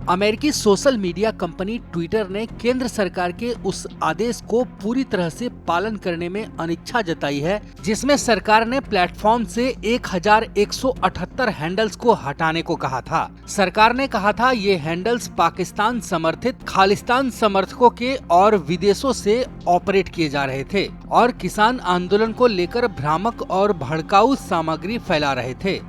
अमेरिकी social media company Twitter ने केंद्र सरकार के उस आदेश को पूरी तरह से पालन करने में अनिच्छा जताई है, जिसमें सरकार ने प्लेटफॉर्म से 1178 हैंडल्स को हटाने को कहा था। सरकार ने कहा था ये हैंडल्स पाकिस्तान समर्थित खालिस्तान समर्थकों के और विदेशों से ऑपरेट किए जा रहे थे और किसान आंदोलन को लेकर भ्रामक और भड़काऊ सामग्री फैला रहे थे।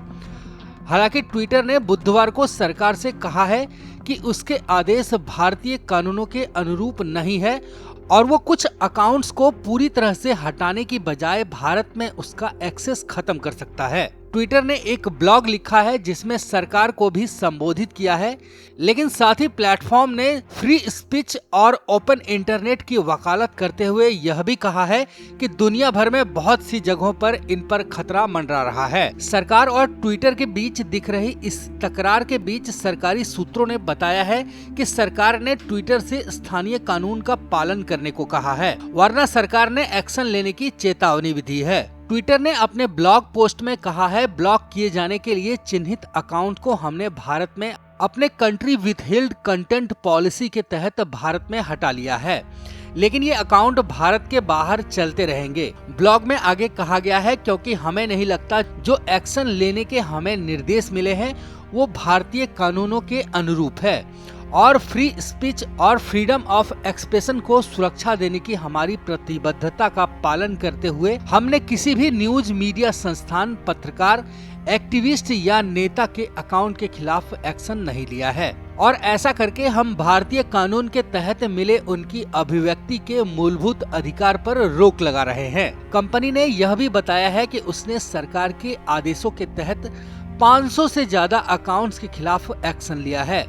हालांकि ट्विटर ने बुधवार को सरकार से कहा है कि उसके आदेश भारतीय कानूनों के अनुरूप नहीं है और वो कुछ अकाउंट्स को पूरी तरह से हटाने की बजाय भारत में उसका एक्सेस खत्म कर सकता है। ट्विटर ने एक ब्लॉग लिखा है जिसमें सरकार को भी संबोधित किया है, लेकिन साथ ही प्लेटफॉर्म ने फ्री स्पीच और ओपन इंटरनेट की वकालत करते हुए यह भी कहा है कि दुनिया भर में बहुत सी जगहों पर इन पर खतरा मंडरा रहा है। सरकार और ट्विटर के बीच दिख रही इस तकरार के बीच सरकारी सूत्रों ने बताया है कि सरकार ने ट्विटर से स्थानीय कानून का पालन करने को कहा है, वरना सरकार ने एक्शन लेने की चेतावनी भी दी है। ट्विटर ने अपने ब्लॉग पोस्ट में कहा है, ब्लॉक किए जाने के लिए चिन्हित अकाउंट को हमने भारत में अपने कंट्री विथहेल्ड कंटेंट पॉलिसी के तहत भारत में हटा लिया है, लेकिन ये अकाउंट भारत के बाहर चलते रहेंगे। ब्लॉग में आगे कहा गया है, क्योंकि हमें नहीं लगता जो एक्शन लेने के हमें निर्देश मिले हैं वो भारतीय कानूनों के अनुरूप है और फ्री स्पीच और फ्रीडम ऑफ एक्सप्रेशन को सुरक्षा देने की हमारी प्रतिबद्धता का पालन करते हुए हमने किसी भी न्यूज मीडिया संस्थान, पत्रकार, एक्टिविस्ट या नेता के अकाउंट के खिलाफ एक्शन नहीं लिया है और ऐसा करके हम भारतीय कानून के तहत मिले उनकी अभिव्यक्ति के मूलभूत अधिकार पर रोक लगा रहे हैं। कंपनी ने यह भी बताया है कि उसने सरकार के आदेशों के तहत 500 से ज्यादा अकाउंट्स के खिलाफ एक्शन लिया है,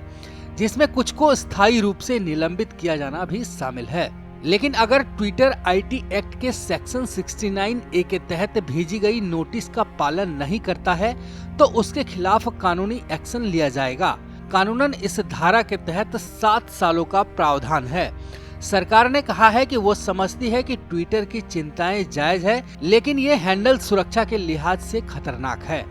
जिसमें कुछ को स्थायी रूप से निलंबित किया जाना भी शामिल है। लेकिन अगर ट्विटर आईटी एक्ट के सेक्शन 69A के तहत भेजी गई नोटिस का पालन नहीं करता है तो उसके खिलाफ कानूनी एक्शन लिया जाएगा। कानूनन इस धारा के तहत 7 सालों का प्रावधान है। सरकार ने कहा है कि वो समझती है कि ट्विटर की चिंताएं जायज है, लेकिन ये हैंडल सुरक्षा के लिहाज से खतरनाक है।